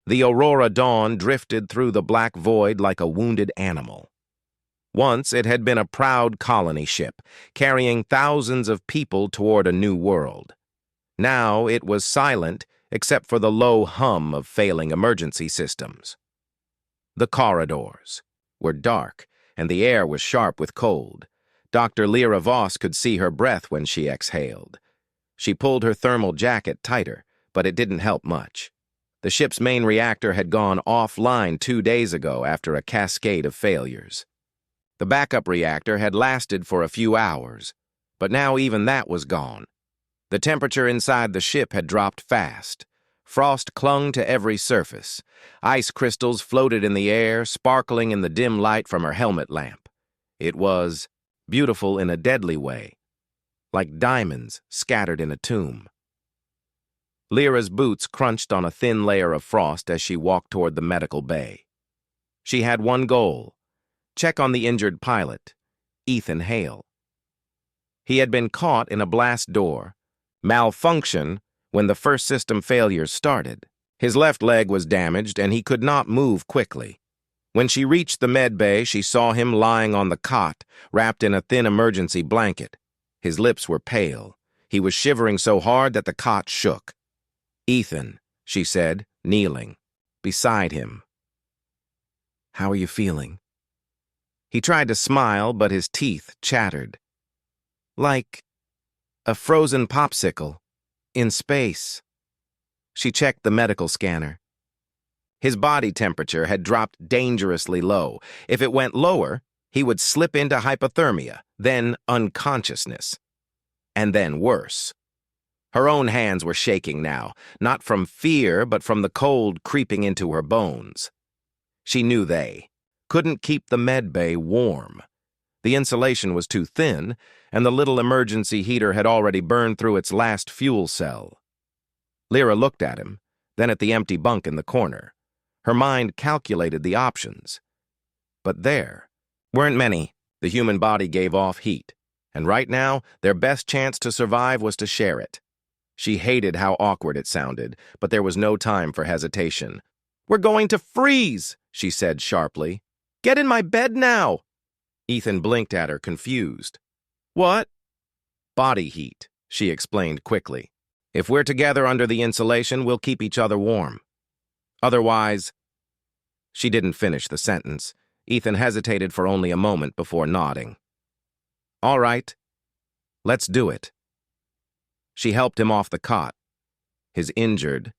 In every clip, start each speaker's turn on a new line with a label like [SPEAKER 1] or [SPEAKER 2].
[SPEAKER 1] The Aurora Dawn drifted through the black void like a wounded animal. Once it had been a proud colony ship, carrying thousands of people toward a new world. Now it was silent except for the low hum of failing emergency systems. The corridors were dark, and the air was sharp with cold. Dr. Lyra Voss could see her breath when she exhaled. She pulled her thermal jacket tighter, but it didn't help much. The ship's main reactor had gone offline 2 days ago after a cascade of failures. The backup reactor had lasted for a few hours, but now even that was gone. The temperature inside the ship had dropped fast. Frost clung to every surface. Ice crystals floated in the air, sparkling in the dim light from her helmet lamp. It was beautiful in a deadly way, like diamonds scattered in a tomb. Lyra's boots crunched on a thin layer of frost as she walked toward the medical bay. She had one goal: check on the injured pilot, Ethan Hale. He had been caught in a blast door, malfunction when the first system failures started. His left leg was damaged and he could not move quickly. When she reached the med bay, she saw him lying on the cot, wrapped in a thin emergency blanket. His lips were pale. He was shivering so hard that the cot shook. "Ethan," she said, kneeling beside him. "How are you feeling?" He tried to smile, but his teeth chattered. "Like a frozen popsicle in space." She checked the medical scanner. His body temperature had dropped dangerously low. If it went lower, he would slip into hypothermia, then unconsciousness. And then worse. Her own hands were shaking now, not from fear, but from the cold creeping into her bones. She knew they couldn't keep the med bay warm. The insulation was too thin, and the little emergency heater had already burned through its last fuel cell. Lyra looked at him, then at the empty bunk in the corner. Her mind calculated the options. But there weren't many. The human body gave off heat, and right now, their best chance to survive was to share it. She hated how awkward it sounded, but there was no time for hesitation. "We're going to freeze," she said sharply. "Get in my bed now." Ethan blinked at her, confused. "What?" "Body heat," she explained quickly. "If we're together under the insulation, we'll keep each other warm. Otherwise—" She didn't finish the sentence. Ethan hesitated for only a moment before nodding. "All right, let's do it." She helped him off the cot, his injured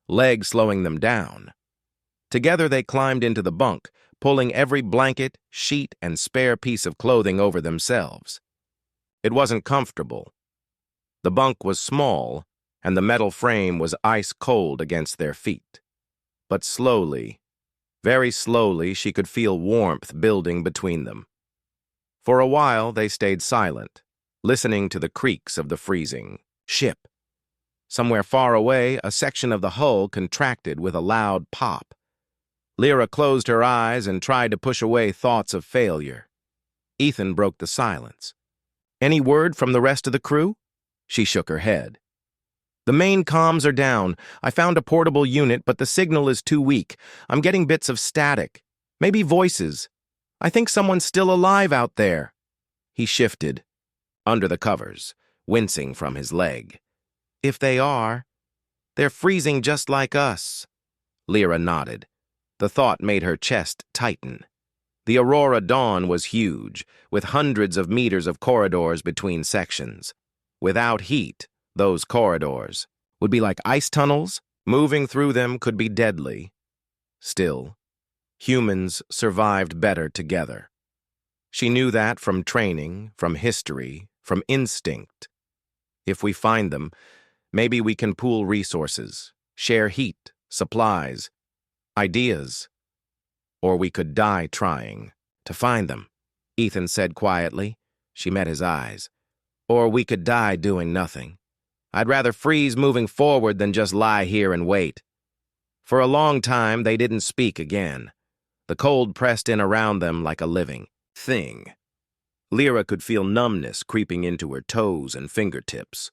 [SPEAKER 1] leg slowing them down. Together they climbed into the bunk, pulling every blanket, sheet, and spare piece of clothing over themselves. It wasn't comfortable. The bunk was small, and the metal frame was ice cold against their feet. But slowly, very slowly, she could feel warmth building between them. For a while they stayed silent, listening to the creaks of the freezing ship. Somewhere far away, a section of the hull contracted with a loud pop. Lyra closed her eyes and tried to push away thoughts of failure. Ethan broke the silence. "Any word from the rest of the crew?" She shook her head. "The main comms are down. I found a portable unit, but the signal is too weak. I'm getting bits of static. Maybe voices. I think someone's still alive out there." He shifted, under the covers, wincing from his leg. "If they are, they're freezing just like us." Lyra nodded. The thought made her chest tighten. The Aurora Dawn was huge, with hundreds of meters of corridors between sections. Without heat, those corridors would be like ice tunnels. Moving through them could be deadly. Still, humans survived better together. She knew that from training, from history, from instinct. If we find them, maybe we can pool resources, share heat, supplies, ideas. Or we could die trying to find them, Ethan said quietly. She met his eyes. Or we could die doing nothing. I'd rather freeze moving forward than just lie here and wait. For a long time, they didn't speak again. The cold pressed in around them like a living thing. Lyra could feel numbness creeping into her toes and fingertips.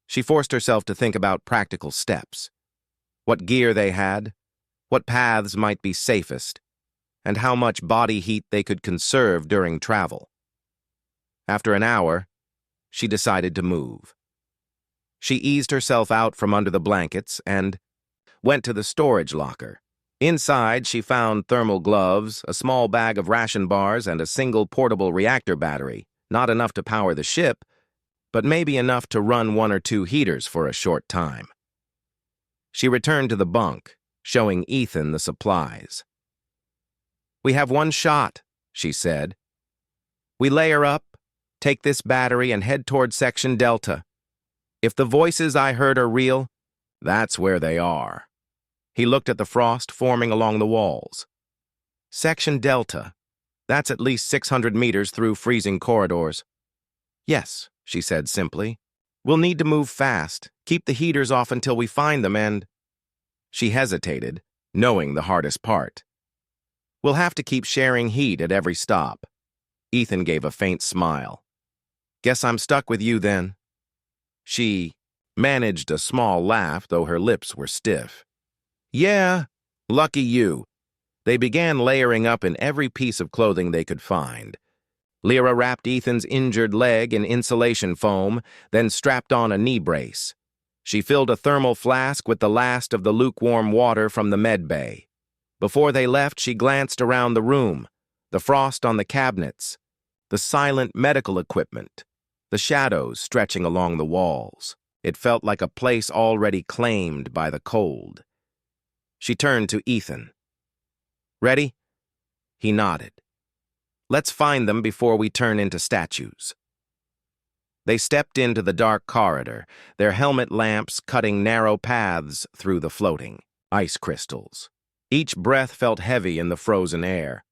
[SPEAKER 1] She forced herself to think about practical steps. What gear they had, what paths might be safest, and how much body heat they could conserve during travel. After an hour, she decided to move. She eased herself out from under the blankets and went to the storage locker. Inside, she found thermal gloves, a small bag of ration bars, and a single portable reactor battery, not enough to power the ship, but maybe enough to run 1 or 2 heaters for a short time. She returned to the bunk, showing Ethan the supplies. "We have 1 shot," she said. "We layer up, take this battery, and head toward Section Delta. If the voices I heard are real, that's where they are." He looked at the frost forming along the walls. "Section Delta. That's at least 600 meters through freezing corridors." "Yes," she said simply. "We'll need to move fast, keep the heaters off until we find them, and—" She hesitated, knowing the hardest part. "We'll have to keep sharing heat at every stop." Ethan gave a faint smile. "Guess I'm stuck with you then." She managed a small laugh, though her lips were stiff. "Yeah, lucky you." They began layering up in every piece of clothing they could find. Lyra wrapped Ethan's injured leg in insulation foam, then strapped on a knee brace. She filled a thermal flask with the last of the lukewarm water from the med bay. Before they left, she glanced around the room, the frost on the cabinets, the silent medical equipment, the shadows stretching along the walls. It felt like a place already claimed by the cold. She turned to Ethan. "Ready?" He nodded. "Let's find them before we turn into statues." They stepped into the dark corridor, their helmet lamps cutting narrow paths through the floating ice crystals. Each breath felt heavy in the frozen air.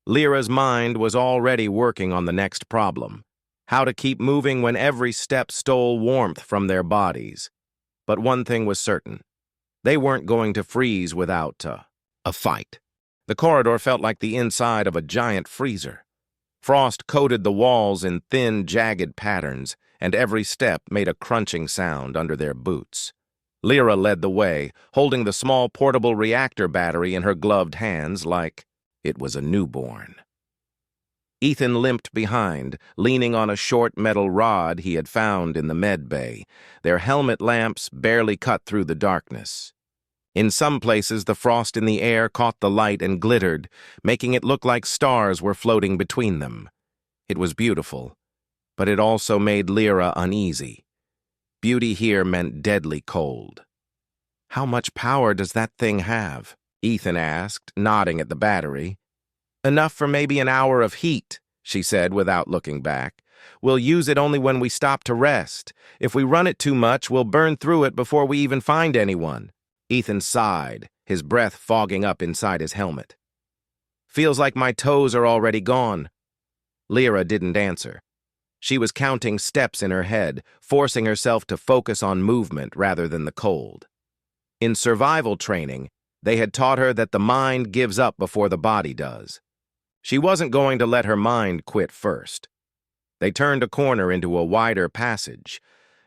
[SPEAKER 1] Lyra's mind was already working on the next problem, how to keep moving when every step stole warmth from their bodies. But one thing was certain. They weren't going to freeze without a fight. The corridor felt like the inside of a giant freezer. Frost coated the walls in thin, jagged patterns, and every step made a crunching sound under their boots. Lyra led the way, holding the small portable reactor battery in her gloved hands like it was a newborn. Ethan limped behind, leaning on a short metal rod he had found in the med bay, their helmet lamps barely cut through the darkness. In some places, the frost in the air caught the light and glittered, making it look like stars were floating between them. It was beautiful, but it also made Lyra uneasy. Beauty here meant deadly cold. "How much power does that thing have?" Ethan asked, nodding at the battery. "Enough for maybe an hour of heat," she said without looking back. "We'll use it only when we stop to rest. If we run it too much, we'll burn through it before we even find anyone." Ethan sighed, his breath fogging up inside his helmet. "Feels like my toes are already gone." Lyra didn't answer. She was counting steps in her head, forcing herself to focus on movement rather than the cold. In survival training, they had taught her that the mind gives up before the body does. She wasn't going to let her mind quit first. They turned a corner into a wider passage,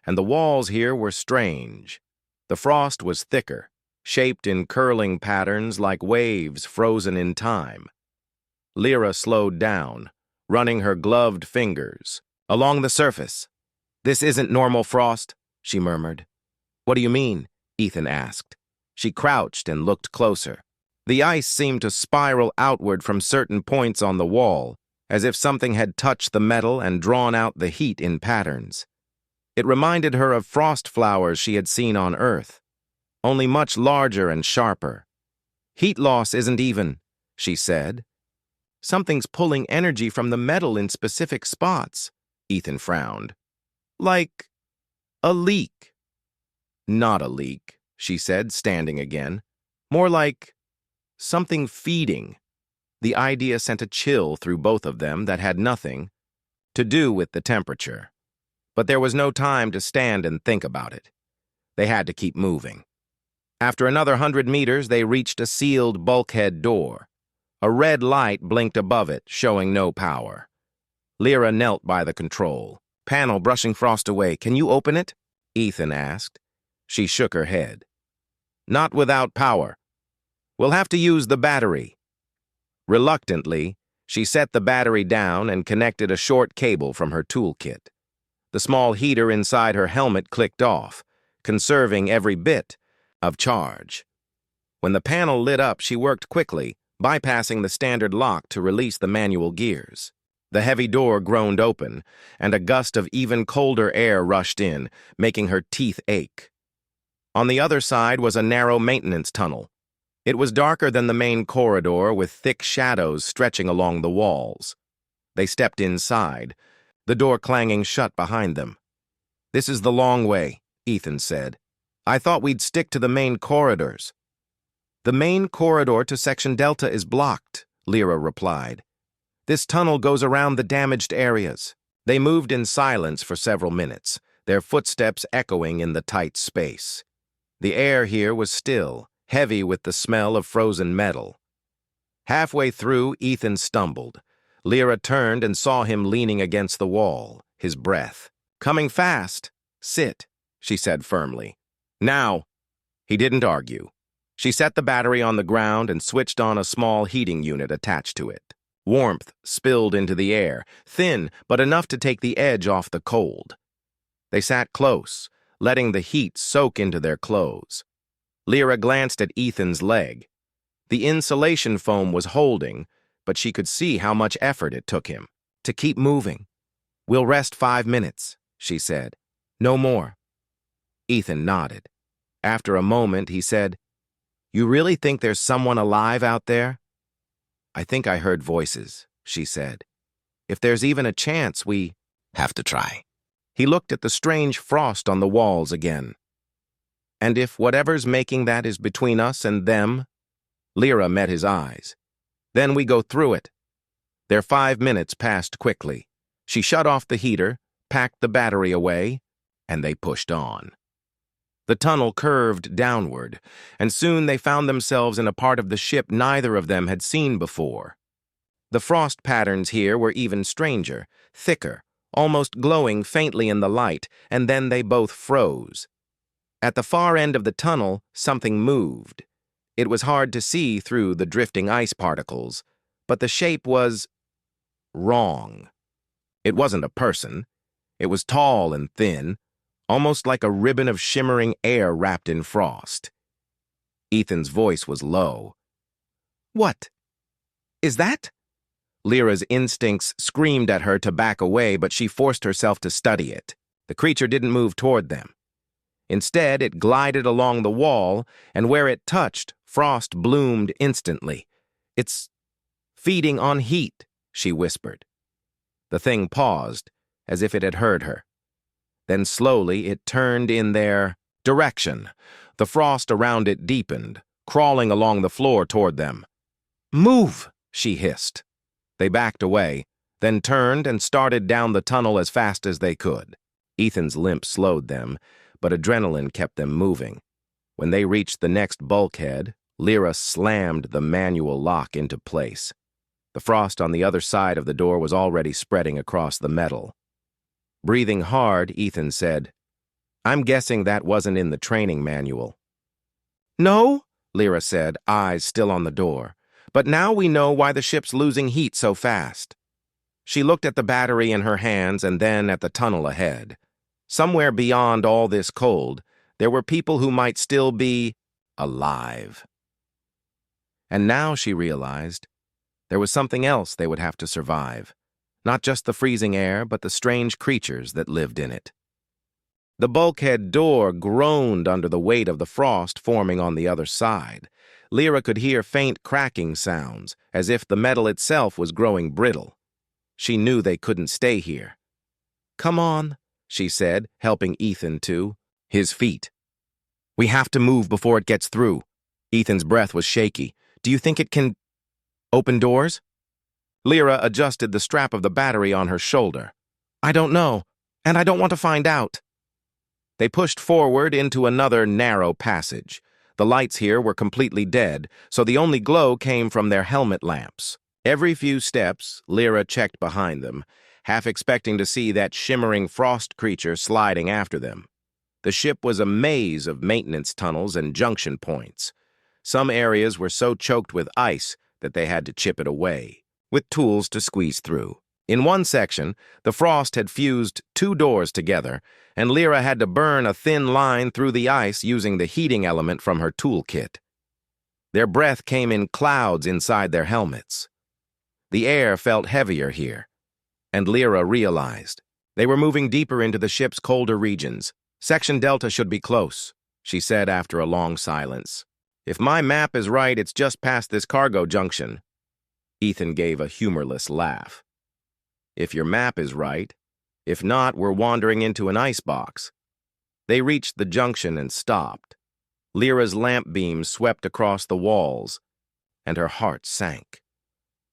[SPEAKER 1] and the walls here were strange. The frost was thicker, shaped in curling patterns like waves frozen in time. Lyra slowed down, running her gloved fingers along the surface. "This isn't normal frost," she murmured. "What do you mean?" Ethan asked. She crouched and looked closer. The ice seemed to spiral outward from certain points on the wall, as if something had touched the metal and drawn out the heat in patterns. It reminded her of frost flowers she had seen on Earth, only much larger and sharper. "Heat loss isn't even," she said. "Something's pulling energy from the metal in specific spots." Ethan frowned. "Like a leak." "Not a leak," she said, standing again. "More like something feeding." The idea sent a chill through both of them that had nothing to do with the temperature. But there was no time to stand and think about it. They had to keep moving. After another 100 meters, they reached a sealed bulkhead door. A red light blinked above it, showing no power. Lyra knelt by the control panel, brushing frost away. "Can you open it?" Ethan asked. She shook her head. "Not without power." We'll have to use the battery. Reluctantly, she set the battery down and connected a short cable from her toolkit. The small heater inside her helmet clicked off, conserving every bit of charge. When the panel lit up, she worked quickly, bypassing the standard lock to release the manual gears. The heavy door groaned open, and a gust of even colder air rushed in, making her teeth ache. On the other side was a narrow maintenance tunnel. It was darker than the main corridor, with thick shadows stretching along the walls. They stepped inside, the door clanging shut behind them. "This is the long way," Ethan said. "I thought we'd stick to the main corridors." "The main corridor to Section Delta is blocked," Lyra replied. "This tunnel goes around the damaged areas." They moved in silence for several minutes, their footsteps echoing in the tight space. The air here was still, heavy with the smell of frozen metal. Halfway through, Ethan stumbled. Lyra turned and saw him leaning against the wall, his breath. "Coming fast. Sit," she said firmly. "Now." He didn't argue. She set the battery on the ground and switched on a small heating unit attached to it. Warmth spilled into the air, thin but enough to take the edge off the cold. They sat close, letting the heat soak into their clothes. Lyra glanced at Ethan's leg. The insulation foam was holding, but she could see how much effort it took him to keep moving. "We'll rest 5 minutes," she said. "No more." Ethan nodded. After a moment, he said, "You really think there's someone alive out there?" "I think I heard voices," she said. "If there's even a chance, we have to try." He looked at the strange frost on the walls again. "And if whatever's making that is between us and them?" Lyra met his eyes. "Then we go through it." Their 5 minutes passed quickly. She shut off the heater, packed the battery away, and they pushed on. The tunnel curved downward, and soon they found themselves in a part of the ship neither of them had seen before. The frost patterns here were even stranger, thicker, almost glowing faintly in the light, and then they both froze. At the far end of the tunnel, something moved. It was hard to see through the drifting ice particles, but the shape was wrong. It wasn't a person. It was tall and thin, almost like a ribbon of shimmering air wrapped in frost. Ethan's voice was low. "What? Is that?" Lyra's instincts screamed at her to back away, but she forced herself to study it. The creature didn't move toward them. Instead, it glided along the wall, and where it touched, frost bloomed instantly. "It's feeding on heat," she whispered. The thing paused, as if it had heard her. Then slowly it turned in their direction. The frost around it deepened, crawling along the floor toward them. "Move!" she hissed. They backed away, then turned and started down the tunnel as fast as they could. Ethan's limp slowed them, but adrenaline kept them moving. When they reached the next bulkhead, Lyra slammed the manual lock into place. The frost on the other side of the door was already spreading across the metal. Breathing hard, Ethan said, "I'm guessing that wasn't in the training manual." "No," Lyra said, eyes still on the door. "But now we know why the ship's losing heat so fast." She looked at the battery in her hands and then at the tunnel ahead. Somewhere beyond all this cold, there were people who might still be alive. And now she realized there was something else they would have to survive. Not just the freezing air, but the strange creatures that lived in it. The bulkhead door groaned under the weight of the frost forming on the other side. Lyra could hear faint cracking sounds, as if the metal itself was growing brittle. She knew they couldn't stay here. "Come on," she said, helping Ethan to his feet. "We have to move before it gets through." Ethan's breath was shaky. "Do you think it can open doors?" Lyra adjusted the strap of the battery on her shoulder. "I don't know, and I don't want to find out." They pushed forward into another narrow passage. The lights here were completely dead, so the only glow came from their helmet lamps. Every few steps, Lyra checked behind them, half expecting to see that shimmering frost creature sliding after them. The ship was a maze of maintenance tunnels and junction points. Some areas were so choked with ice that they had to chip it away, with tools to squeeze through. In one section, the frost had fused two doors together, and Lyra had to burn a thin line through the ice using the heating element from her toolkit. Their breath came in clouds inside their helmets. The air felt heavier here, and Lyra realized they were moving deeper into the ship's colder regions. "Section Delta should be close," she said after a long silence. "If my map is right, it's just past this cargo junction." Ethan gave a humorless laugh. "If your map is right. If not, we're wandering into an icebox." They reached the junction and stopped. Lyra's lamp beam swept across the walls, and her heart sank.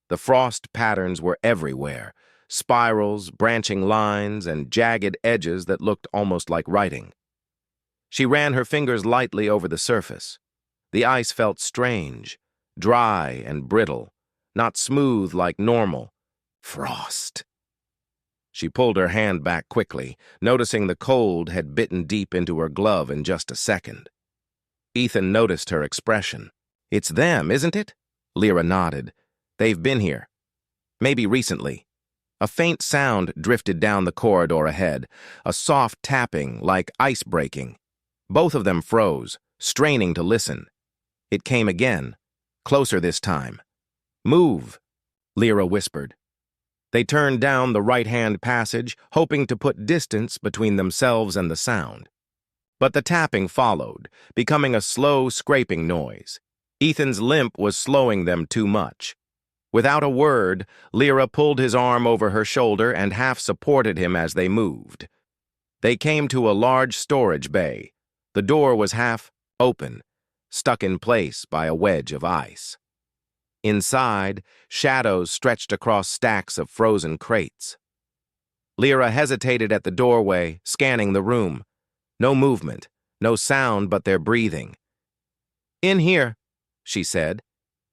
[SPEAKER 1] The frost patterns were everywhere, spirals, branching lines, and jagged edges that looked almost like writing. She ran her fingers lightly over the surface. The ice felt strange, dry and brittle, not smooth like normal. Frost. She pulled her hand back quickly, noticing the cold had bitten deep into her glove in just a second. Ethan noticed her expression. "It's them, isn't it?" Lyra nodded. "They've been here. Maybe recently." A faint sound drifted down the corridor ahead, a soft tapping like ice breaking. Both of them froze, straining to listen. It came again, closer this time. "Move," Lyra whispered. They turned down the right-hand passage, hoping to put distance between themselves and the sound. But the tapping followed, becoming a slow, scraping noise. Ethan's limp was slowing them too much. Without a word, Lyra pulled his arm over her shoulder and half supported him as they moved. They came to a large storage bay. The door was half open, stuck in place by a wedge of ice. Inside, shadows stretched across stacks of frozen crates. Lyra hesitated at the doorway, scanning the room. No movement, no sound but their breathing. "In here," she said.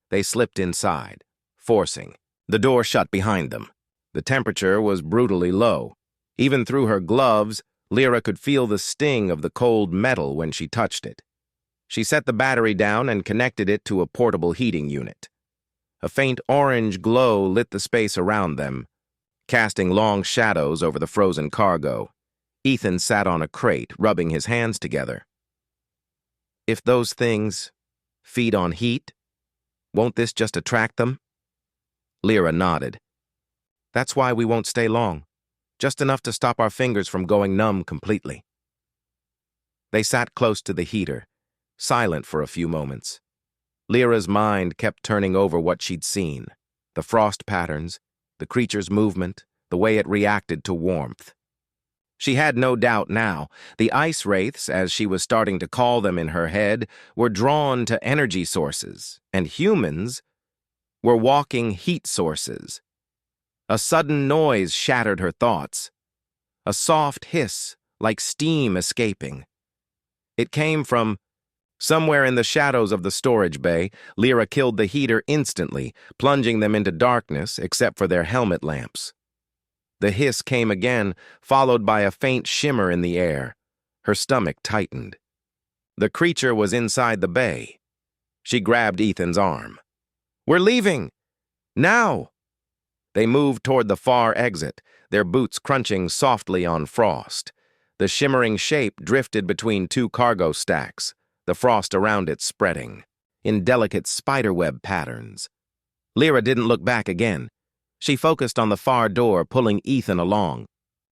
[SPEAKER 1] They slipped inside, forcing. The door shut behind them. The temperature was brutally low. Even through her gloves, Lyra could feel the sting of the cold metal when she touched it. She set the battery down and connected it to a portable heating unit. A faint orange glow lit the space around them, casting long shadows over the frozen cargo. Ethan sat on a crate, rubbing his hands together. "If those things feed on heat, won't this just attract them?" Lyra nodded. "That's why we won't stay long, just enough to stop our fingers from going numb completely." They sat close to the heater, silent for a few moments. Lyra's mind kept turning over what she'd seen, the frost patterns, the creature's movement, the way it reacted to warmth. She had no doubt now. The ice wraiths, as she was starting to call them in her head, were drawn to energy sources, and humans were walking heat sources. A sudden noise shattered her thoughts. A soft hiss, like steam escaping. It came from somewhere in the shadows of the storage bay. Lyra killed the heater instantly, plunging them into darkness except for their helmet lamps. The hiss came again, followed by a faint shimmer in the air. Her stomach tightened. The creature was inside the bay. She grabbed Ethan's arm. "We're leaving! Now!" They moved toward the far exit, their boots crunching softly on frost. The shimmering shape drifted between two cargo stacks, the frost around it spreading, in delicate spiderweb patterns. Lyra didn't look back again. She focused on the far door, pulling Ethan along.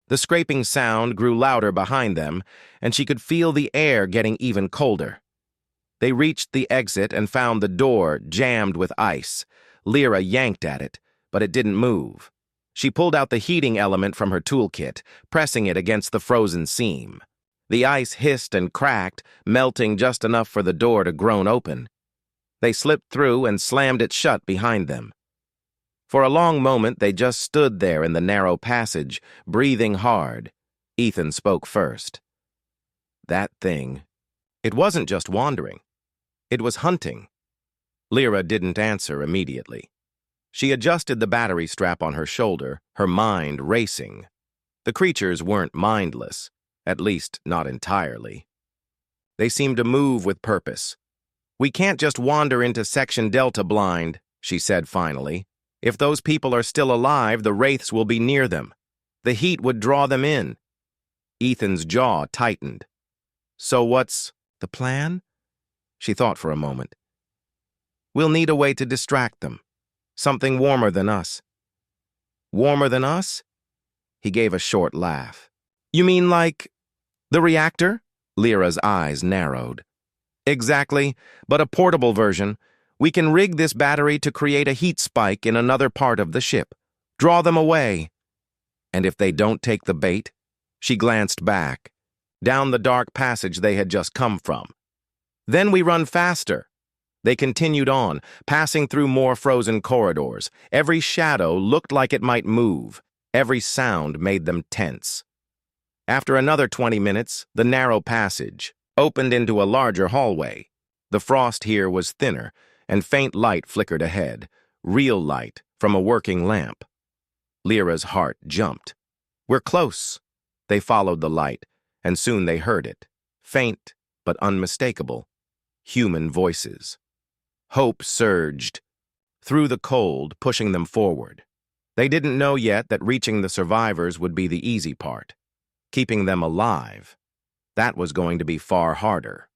[SPEAKER 1] The scraping sound grew louder behind them, and she could feel the air getting even colder. They reached the exit and found the door jammed with ice. Lyra yanked at it, but it didn't move. She pulled out the heating element from her toolkit, pressing it against the frozen seam. The ice hissed and cracked, melting just enough for the door to groan open. They slipped through and slammed it shut behind them. For a long moment, they just stood there in the narrow passage, breathing hard. Ethan spoke first. "That thing, it wasn't just wandering. It was hunting." Lyra didn't answer immediately. She adjusted the battery strap on her shoulder, her mind racing. The creatures weren't mindless, at least not entirely. They seemed to move with purpose. We can't just wander into Section Delta blind, she said finally. If those people are still alive, the wraiths will be near them. The heat would draw them in. Ethan's jaw tightened. So what's the plan? She thought for a moment. We'll need a way to distract them. Something warmer than us. Warmer than us? He gave a short laugh. You mean like the reactor? Lyra's eyes narrowed. Exactly, but a portable version. We can rig this battery to create a heat spike in another part of the ship. Draw them away. And if they don't take the bait? She glanced back, down the dark passage they had just come from. Then we run faster. They continued on, passing through more frozen corridors. Every shadow looked like it might move. Every sound made them tense. After another 20 minutes, the narrow passage opened into a larger hallway. The frost here was thinner, and faint light flickered ahead, real light from a working lamp. Lyra's heart jumped. We're close. They followed the light, and soon they heard it. Faint, but unmistakable. Human voices. Hope surged through the cold, pushing them forward. They didn't know yet that reaching the survivors would be the easy part. Keeping them alive, that was going to be far harder.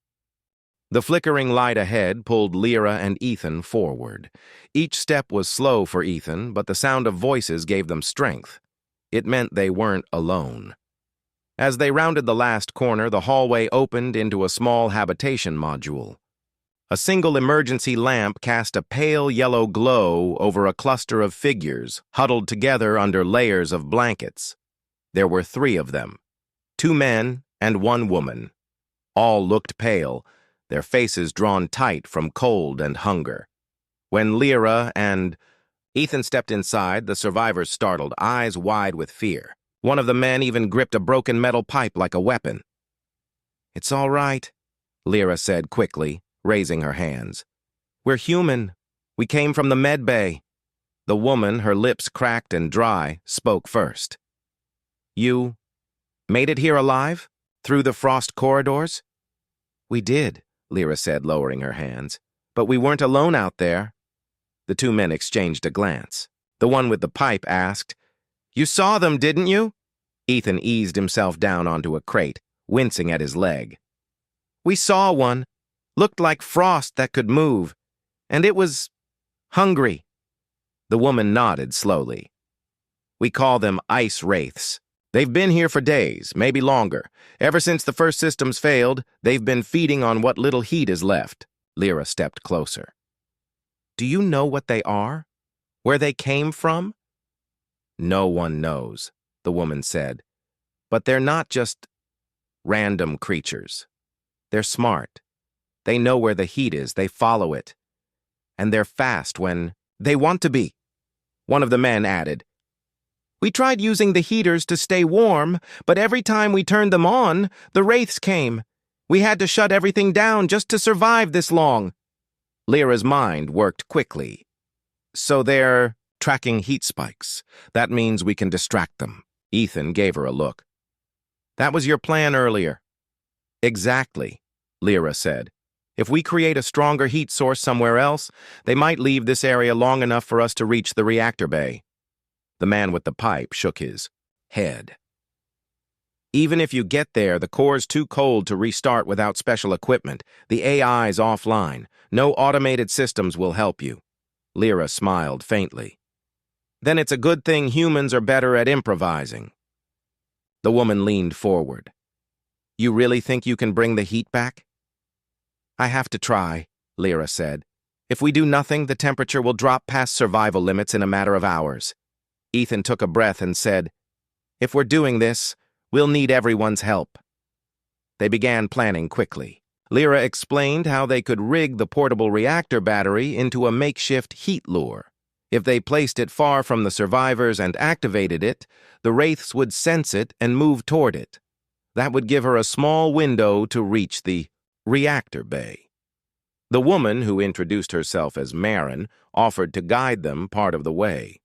[SPEAKER 1] The flickering light ahead pulled Lyra and Ethan forward. Each step was slow for Ethan, but the sound of voices gave them strength. It meant they weren't alone. As they rounded the last corner, the hallway opened into a small habitation module. A single emergency lamp cast a pale yellow glow over a cluster of figures huddled together under layers of blankets. There were 3 of them, 2 men and 1 woman. All looked pale, their faces drawn tight from cold and hunger. When Lyra and Ethan stepped inside, the survivors startled, eyes wide with fear. One of the men even gripped a broken metal pipe like a weapon. It's all right, Lyra said quickly, raising her hands. We're human. We came from the med bay. The woman, her lips cracked and dry, spoke first. You made it here alive? Through the frost corridors? We did, Lyra said, lowering her hands. But we weren't alone out there. The 2 men exchanged a glance. The one with the pipe asked, You saw them, didn't you? Ethan eased himself down onto a crate, wincing at his leg. We saw one. Looked like frost that could move. And it was hungry. The woman nodded slowly. We call them ice wraiths. They've been here for days, maybe longer. Ever since the first systems failed, they've been feeding on what little heat is left. Lyra stepped closer. Do you know what they are? Where they came from? No one knows, the woman said. But they're not just random creatures. They're smart. They know where the heat is, they follow it. And they're fast when they want to be. One of the men added, We tried using the heaters to stay warm, but every time we turned them on, the wraiths came. We had to shut everything down just to survive this long. Lyra's mind worked quickly. So they're tracking heat spikes. That means we can distract them. Ethan gave her a look. That was your plan earlier. Exactly, Lyra said. If we create a stronger heat source somewhere else, they might leave this area long enough for us to reach the reactor bay. The man with the pipe shook his head. Even if you get there, the core's too cold to restart without special equipment. The AI's offline. No automated systems will help you. Lyra smiled faintly. Then it's a good thing humans are better at improvising. The woman leaned forward. You really think you can bring the heat back? I have to try, Lyra said. If we do nothing, the temperature will drop past survival limits in a matter of hours. Ethan took a breath and said, If we're doing this, we'll need everyone's help. They began planning quickly. Lyra explained how they could rig the portable reactor battery into a makeshift heat lure. If they placed it far from the survivors and activated it, the wraiths would sense it and move toward it. That would give her a small window to reach the reactor bay. The woman, who introduced herself as Marin, offered to guide them part of the way.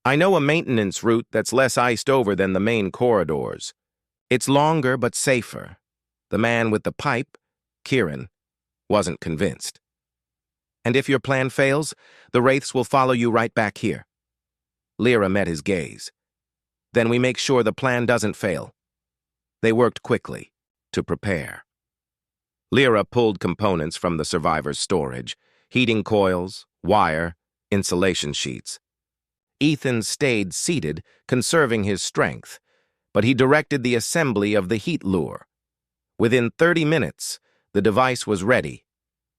[SPEAKER 1] I know a maintenance route that's less iced over than the main corridors. It's longer but safer. The man with the pipe, Kieran, wasn't convinced. And if your plan fails, the wraiths will follow you right back here. Lyra met his gaze. Then we make sure the plan doesn't fail. They worked quickly to prepare. Lyra pulled components from the survivors' storage, heating coils, wire, insulation sheets. Ethan stayed seated, conserving his strength, but he directed the assembly of the heat lure. Within 30 minutes, the device was ready.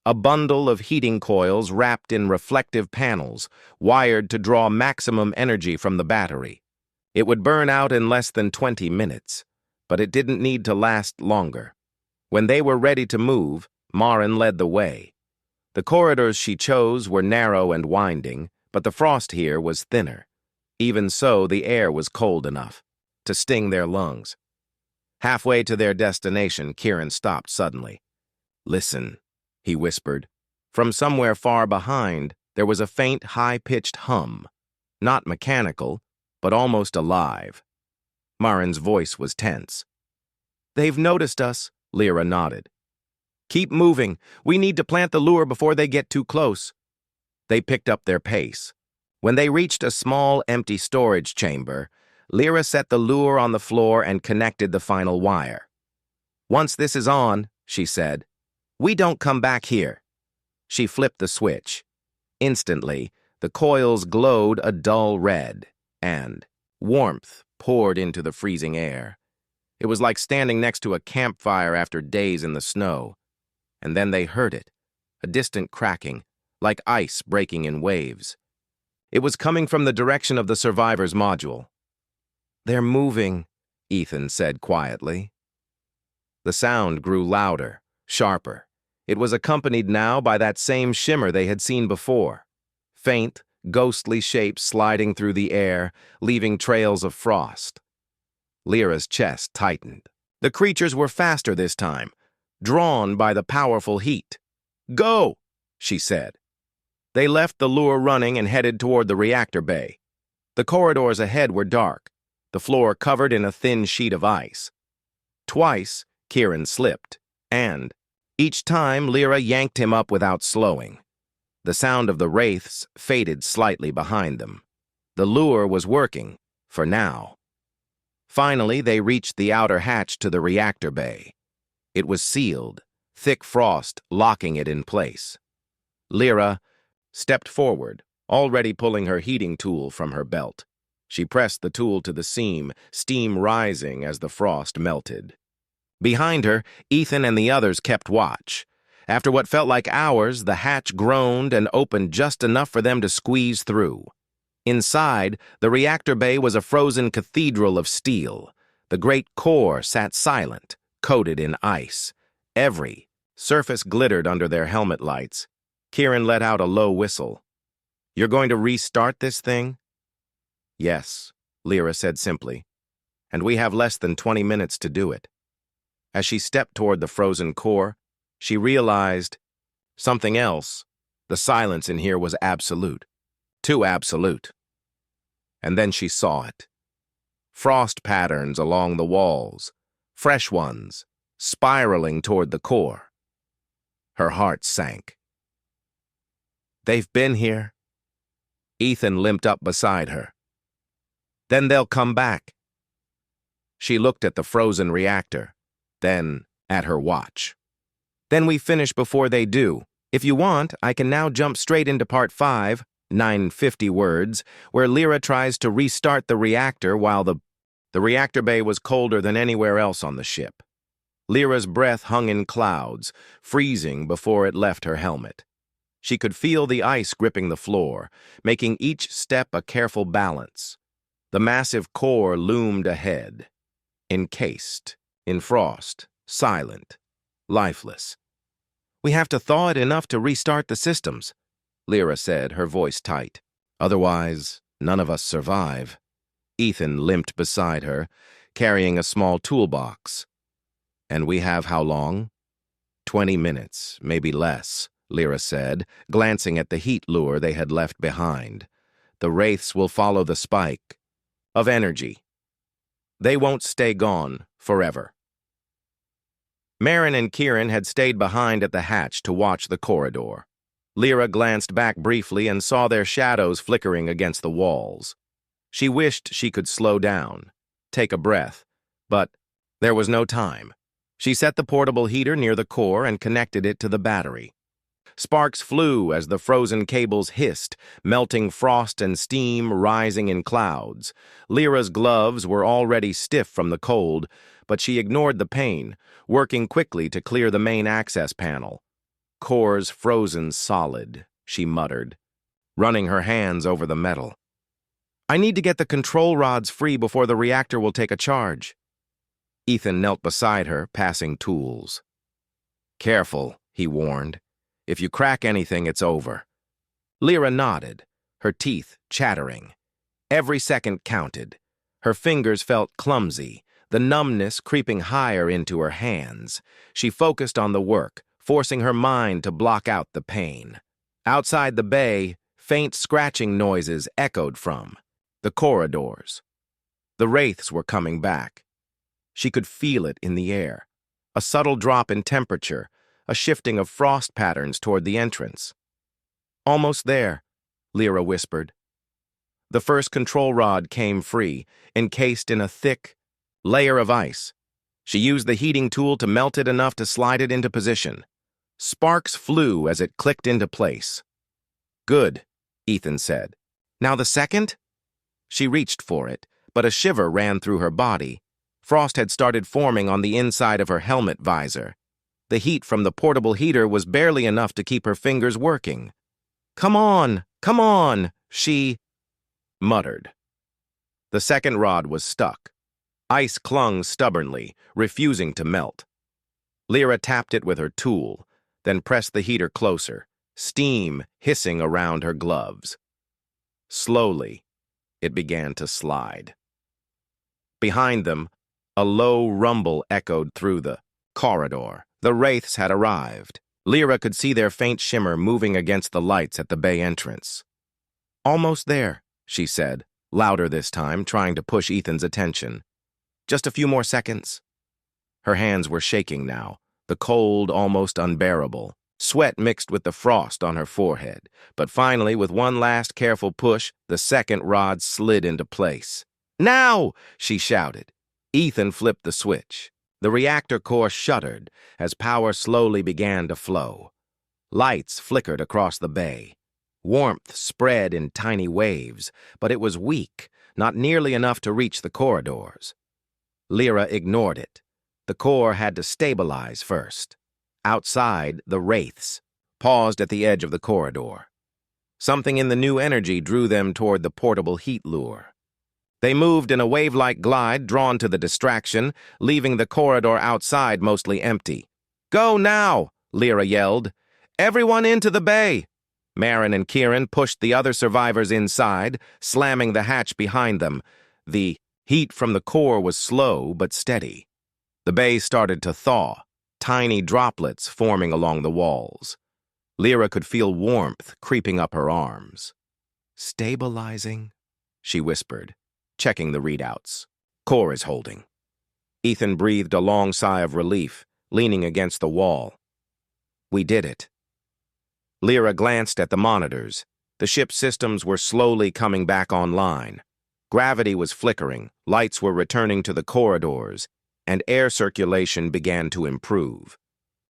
[SPEAKER 1] A bundle of heating coils wrapped in reflective panels, wired to draw maximum energy from the battery. It would burn out in less than 20 minutes, but it didn't need to last longer. When they were ready to move, Marin led the way. The corridors she chose were narrow and winding, but the frost here was thinner. Even so, the air was cold enough to sting their lungs. Halfway to their destination, Kieran stopped suddenly. "Listen," he whispered. From somewhere far behind, there was a faint, high-pitched hum. Not mechanical, but almost alive. Marin's voice was tense. "They've noticed us," Lyra nodded. "Keep moving. We need to plant the lure before they get too close." They picked up their pace. When they reached a small, empty storage chamber, Lyra set the lure on the floor and connected the final wire. "Once this is on," she said, "we don't come back here." She flipped the switch. Instantly, the coils glowed a dull red, and warmth poured into the freezing air. It was like standing next to a campfire after days in the snow. And then they heard it, a distant cracking, like ice breaking in waves. It was coming from the direction of the survivors' module. "They're moving," Ethan said quietly. The sound grew louder, sharper. It was accompanied now by that same shimmer they had seen before. Faint, ghostly shapes sliding through the air, leaving trails of frost. Lyra's chest tightened. The creatures were faster this time, drawn by the powerful heat. "Go!" she said. They left the lure running and headed toward the reactor bay. The corridors ahead were dark, the floor covered in a thin sheet of ice. Twice, Kieran slipped, and each time Lyra yanked him up without slowing. The sound of the wraiths faded slightly behind them. The lure was working, for now. Finally, they reached the outer hatch to the reactor bay. It was sealed, thick frost locking it in place. Lyra stepped forward, already pulling her heating tool from her belt. She pressed the tool to the seam, steam rising as the frost melted. Behind her, Ethan and the others kept watch. After what felt like hours, the hatch groaned and opened just enough for them to squeeze through. Inside, the reactor bay was a frozen cathedral of steel. The great core sat silent, coated in ice. Every surface glittered under their helmet lights. Kieran let out a low whistle. "You're going to restart this thing?" "Yes," Lyra said simply. "And we have less than 20 minutes to do it." As she stepped toward the frozen core, she realized something else. The silence in here was absolute. Too absolute. And then she saw it. Frost patterns along the walls, fresh ones, spiraling toward the core. Her heart sank. "They've been here." Ethan limped up beside her. "Then they'll come back." She looked at the frozen reactor, then at her watch. "Then we finish before they do. If you want, I can now jump straight into part 5, 950 words, where Lyra tries to restart the reactor while the reactor bay was colder than anywhere else on the ship. Lyra's breath hung in clouds, freezing before it left her helmet. She could feel the ice gripping the floor, making each step a careful balance. The massive core loomed ahead, encased in frost, silent, lifeless. "We have to thaw it enough to restart the systems," Lyra said, her voice tight. "Otherwise, none of us survive." Ethan limped beside her, carrying a small toolbox. "And we have how long?" 20 minutes, maybe less," Lyra said, glancing at the heat lure they had left behind. "The wraiths will follow the spike of energy. They won't stay gone forever." Marin and Kieran had stayed behind at the hatch to watch the corridor. Lyra glanced back briefly and saw their shadows flickering against the walls. She wished she could slow down, take a breath, but there was no time. She set the portable heater near the core and connected it to the battery. Sparks flew as the frozen cables hissed, melting frost and steam rising in clouds. Lyra's gloves were already stiff from the cold, but she ignored the pain, working quickly to clear the main access panel. "Core's frozen solid," she muttered, running her hands over the metal. "I need to get the control rods free before the reactor will take a charge." Ethan knelt beside her, passing tools. "Careful," he warned. "If you crack anything, it's over." Lyra nodded, her teeth chattering. Every second counted. Her fingers felt clumsy, the numbness creeping higher into her hands. She focused on the work, forcing her mind to block out the pain. Outside the bay, faint scratching noises echoed from the corridors. The wraiths were coming back. She could feel it in the air, a subtle drop in temperature, a shifting of frost patterns toward the entrance. "Almost there," Lyra whispered. The first control rod came free, encased in a thick layer of ice. She used the heating tool to melt it enough to slide it into position. Sparks flew as it clicked into place. "Good," Ethan said. "Now the second?" She reached for it, but a shiver ran through her body. Frost had started forming on the inside of her helmet visor. The heat from the portable heater was barely enough to keep her fingers working. Come on," she muttered. The second rod was stuck. Ice clung stubbornly, refusing to melt. Lyra tapped it with her tool, then pressed the heater closer, steam hissing around her gloves. Slowly, it began to slide. Behind them, a low rumble echoed through the corridor. The wraiths had arrived. Lyra could see their faint shimmer moving against the lights at the bay entrance. "Almost there," she said, louder this time, trying to push Ethan's attention. "Just a few more seconds." Her hands were shaking now, the cold almost unbearable. Sweat mixed with the frost on her forehead, but finally, with one last careful push, the second rod slid into place. "Now!" she shouted. Ethan flipped the switch. The reactor core shuddered as power slowly began to flow. Lights flickered across the bay. Warmth spread in tiny waves, but it was weak, not nearly enough to reach the corridors. Lyra ignored it. The core had to stabilize first. Outside, the wraiths paused at the edge of the corridor. Something in the new energy drew them toward the portable heat lure. They moved in a wave-like glide drawn to the distraction, leaving the corridor outside mostly empty. "Go now!" Lyra yelled. "Everyone into the bay!" Marin and Kieran pushed the other survivors inside, slamming the hatch behind them. The heat from the core was slow but steady. The bay started to thaw, tiny droplets forming along the walls. Lyra could feel warmth creeping up her arms. "Stabilizing," she whispered, checking the readouts. "Core is holding." Ethan breathed a long sigh of relief, leaning against the wall. "We did it." Lyra glanced at the monitors. The ship's systems were slowly coming back online. Gravity was flickering, lights were returning to the corridors, and air circulation began to improve.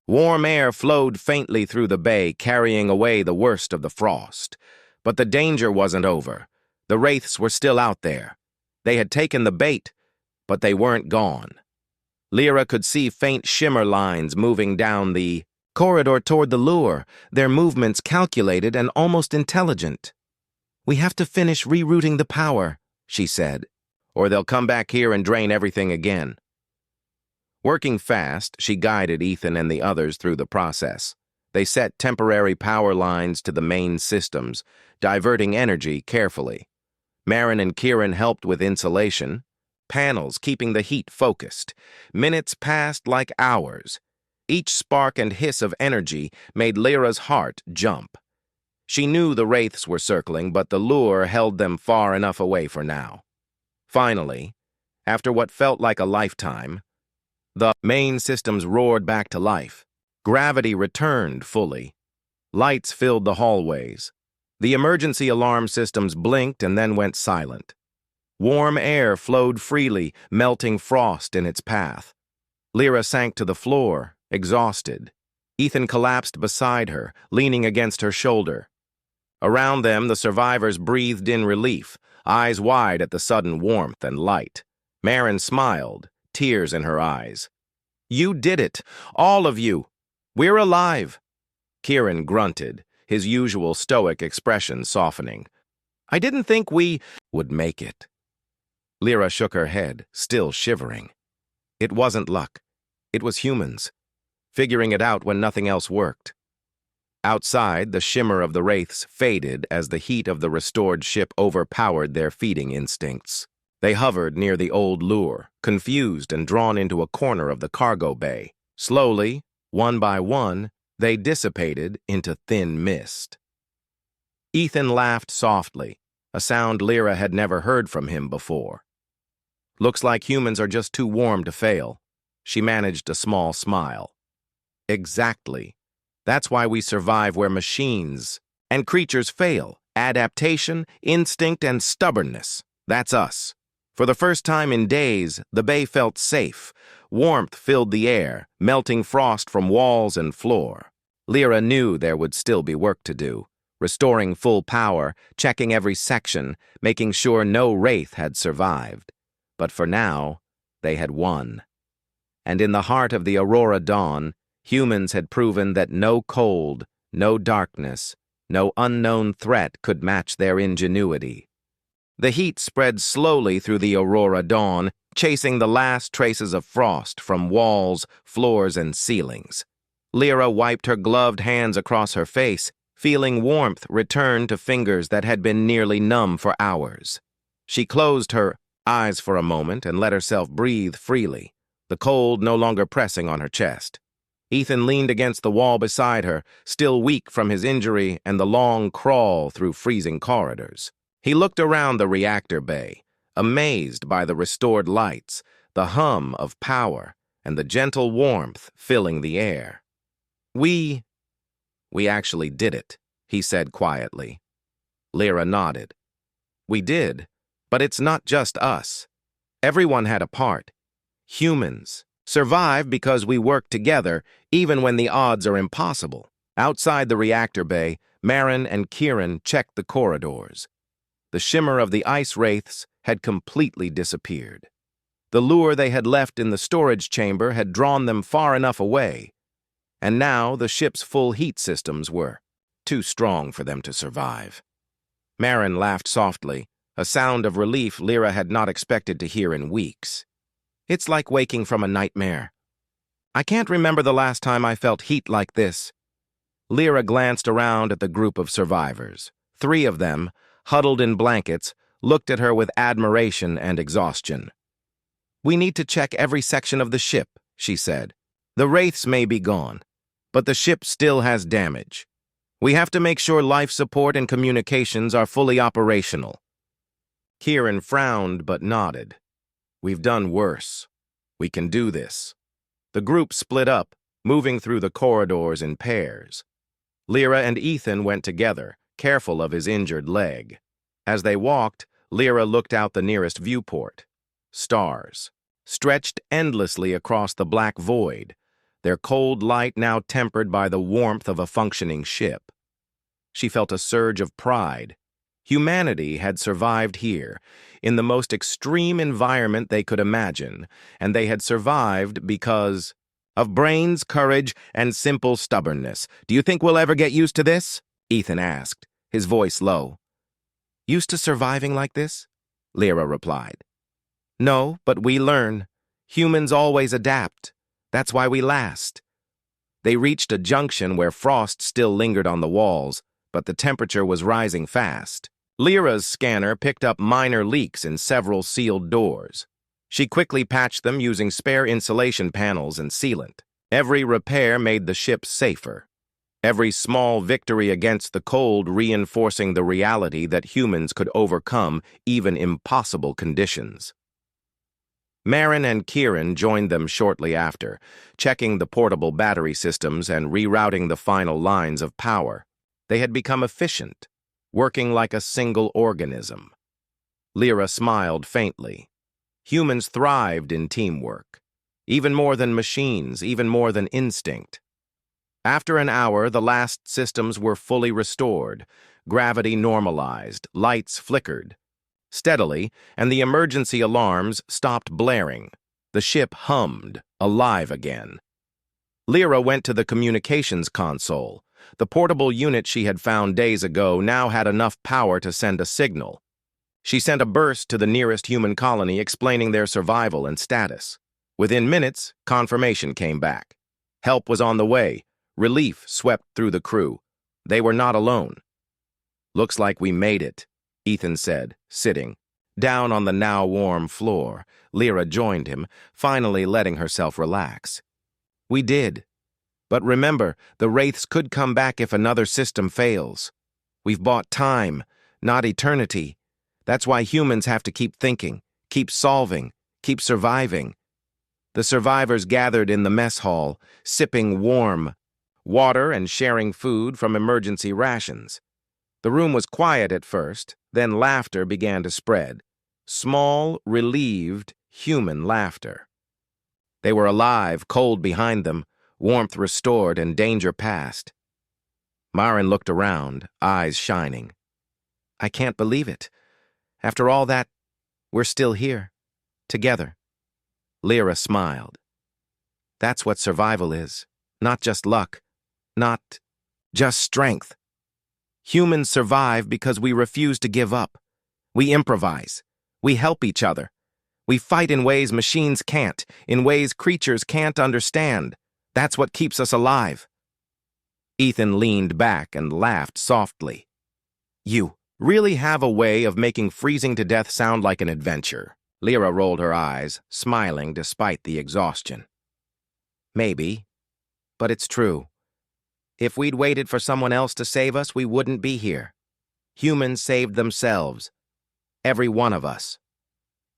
[SPEAKER 1] Warm air flowed faintly through the bay, carrying away the worst of the frost. But the danger wasn't over. The wraiths were still out there. They had taken the bait, but they weren't gone. Lyra could see faint shimmer lines moving down the corridor toward the lure, their movements calculated and almost intelligent. "We have to finish rerouting the power," she said, "or they'll come back here and drain everything again." Working fast, she guided Ethan and the others through the process. They set temporary power lines to the main systems, diverting energy carefully. Marin and Kieran helped with insulation, panels keeping the heat focused. Minutes passed like hours. Each spark and hiss of energy made Lyra's heart jump. She knew the wraiths were circling, but the lure held them far enough away for now. Finally, after what felt like a lifetime, The main systems roared back to life. Gravity returned fully. Lights filled the hallways. The emergency alarm systems blinked and then went silent. Warm air flowed freely, melting frost in its path. Lyra sank to the floor, exhausted. Ethan collapsed beside her, leaning against her shoulder. Around them, the survivors breathed in relief, eyes wide at the sudden warmth and light. Marin smiled, tears in her eyes. "You did it, all of you. We're alive." Kieran grunted, his usual stoic expression softening. "I didn't think we would make it." Lyra shook her head, still shivering. It wasn't luck. It was humans, figuring it out when nothing else worked. Outside, the shimmer of the wraiths faded as the heat of the restored ship overpowered their feeding instincts. They hovered near the old lure, confused and drawn into a corner of the cargo bay. Slowly, one by one, they dissipated into thin mist. Ethan laughed softly, a sound Lyra had never heard from him before. "Looks like humans are just too warm to fail." She managed a small smile. "Exactly. That's why we survive where machines and creatures fail. Adaptation, instinct, and stubbornness. That's us." For the first time in days, the bay felt safe. Warmth filled the air, melting frost from walls and floor. Lyra knew there would still be work to do, restoring full power, checking every section, making sure no wraith had survived. But for now, they had won. And in the heart of the Aurora Dawn, humans had proven that no cold, no darkness, no unknown threat could match their ingenuity. The heat spread slowly through the Aurora Dawn, chasing the last traces of frost from walls, floors, and ceilings. Lyra wiped her gloved hands across her face, feeling warmth return to fingers that had been nearly numb for hours. She closed her eyes for a moment and let herself breathe freely, the cold no longer pressing on her chest. Ethan leaned against the wall beside her, still weak from his injury and the long crawl through freezing corridors. He looked around the reactor bay, amazed by the restored lights, the hum of power, and the gentle warmth filling the air. We actually did it," he said quietly. Lyra nodded. "We did, but it's not just us. Everyone had a part. Humans survive because we work together, even when the odds are impossible." Outside the reactor bay, Marin and Kieran checked the corridors. The shimmer of the ice wraiths had completely disappeared. The lure they had left in the storage chamber had drawn them far enough away, and now the ship's full heat systems were too strong for them to survive. Marin laughed softly, a sound of relief Lyra had not expected to hear in weeks. "It's like waking from a nightmare. I can't remember the last time I felt heat like this." Lyra glanced around at the group of survivors. 3 of them, huddled in blankets, looked at her with admiration and exhaustion. "We need to check every section of the ship," she said. "The wraiths may be gone, but the ship still has damage. We have to make sure life support and communications are fully operational." Kieran frowned but nodded. "We've done worse. We can do this." The group split up, moving through the corridors in pairs. Lyra and Ethan went together, careful of his injured leg. As they walked, Lyra looked out the nearest viewport. Stars stretched endlessly across the black void, their cold light now tempered by the warmth of a functioning ship. She felt a surge of pride. Humanity had survived here, in the most extreme environment they could imagine, and they had survived because of brains, courage, and simple stubbornness. "Do you think we'll ever get used to this?" Ethan asked, his voice low. "Used to surviving like this?" Lyra replied. "No, but we learn. Humans always adapt. That's why we last." They reached a junction where frost still lingered on the walls, but the temperature was rising fast. Lyra's scanner picked up minor leaks in several sealed doors. She quickly patched them using spare insulation panels and sealant. Every repair made the ship safer. Every small victory against the cold reinforcing the reality that humans could overcome even impossible conditions. Marin and Kieran joined them shortly after, checking the portable battery systems and rerouting the final lines of power. They had become efficient, working like a single organism. Lyra smiled faintly. Humans thrived in teamwork. Even more than machines, even more than instinct. After an hour, the last systems were fully restored. Gravity normalized, lights flickered steadily, and the emergency alarms stopped blaring. The ship hummed, alive again. Lyra went to the communications console. The portable unit she had found days ago now had enough power to send a signal. She sent a burst to the nearest human colony explaining their survival and status. Within minutes, confirmation came back. Help was on the way. Relief swept through the crew. They were not alone. "Looks like we made it," Ethan said, sitting. Down on the now warm floor, Lyra joined him, finally letting herself relax. "We did. But remember, the Wraiths could come back if another system fails. We've bought time, not eternity. That's why humans have to keep thinking, keep solving, keep surviving." The survivors gathered in the mess hall, sipping warm water and sharing food from emergency rations. The room was quiet at first, then laughter began to spread. Small, relieved, human laughter. They were alive, cold behind them, warmth restored and danger past. Marin looked around, eyes shining. "I can't believe it. After all that, we're still here, together." Lyra smiled. "That's what survival is. Not just luck. Not just strength. Humans survive because we refuse to give up. We improvise. We help each other. We fight in ways machines can't, in ways creatures can't understand. That's what keeps us alive." Ethan leaned back and laughed softly. "You really have a way of making freezing to death sound like an adventure." Lyra rolled her eyes, smiling despite the exhaustion. "Maybe, but it's true. If we'd waited for someone else to save us, we wouldn't be here. Humans saved themselves. Every one of us."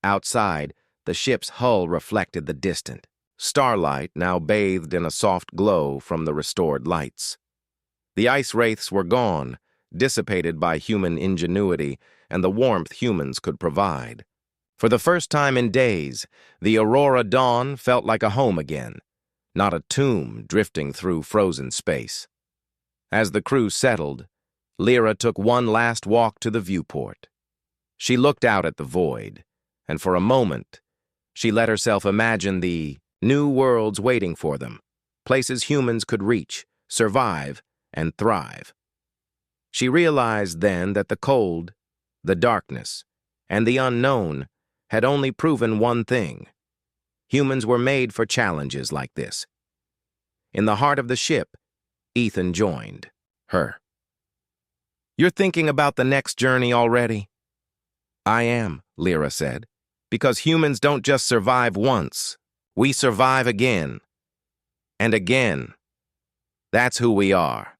[SPEAKER 1] Outside, the ship's hull reflected the distant starlight, now bathed in a soft glow from the restored lights. The ice wraiths were gone, dissipated by human ingenuity and the warmth humans could provide. For the first time in days, the Aurora Dawn felt like a home again, not a tomb drifting through frozen space. As the crew settled, Lyra took one last walk to the viewport. She looked out at the void, and for a moment, she let herself imagine the new worlds waiting for them, places humans could reach, survive, and thrive. She realized then that the cold, the darkness, and the unknown had only proven one thing. Humans were made for challenges like this. In the heart of the ship, Ethan joined her. "You're thinking about the next journey already?" "I am," Lyra said, "because humans don't just survive once. We survive again. And again. That's who we are."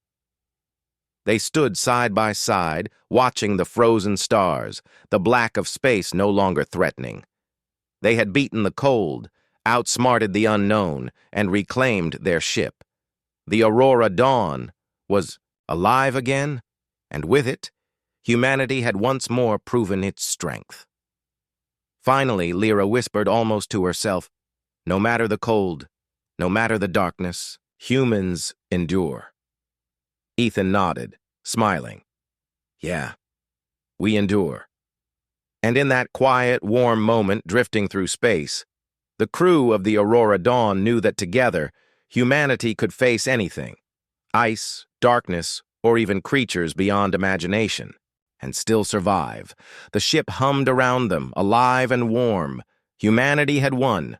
[SPEAKER 1] They stood side by side, watching the frozen stars, the black of space no longer threatening. They had beaten the cold, outsmarted the unknown, and reclaimed their ship. The Aurora Dawn was alive again, and with it, humanity had once more proven its strength. Finally, Lyra whispered almost to herself, "No matter the cold, no matter the darkness, humans endure." Ethan nodded, smiling. "Yeah, we endure." And in that quiet, warm moment drifting through space, the crew of the Aurora Dawn knew that together, humanity could face anything, ice, darkness, or even creatures beyond imagination, and still survive. The ship hummed around them, alive and warm. Humanity had won,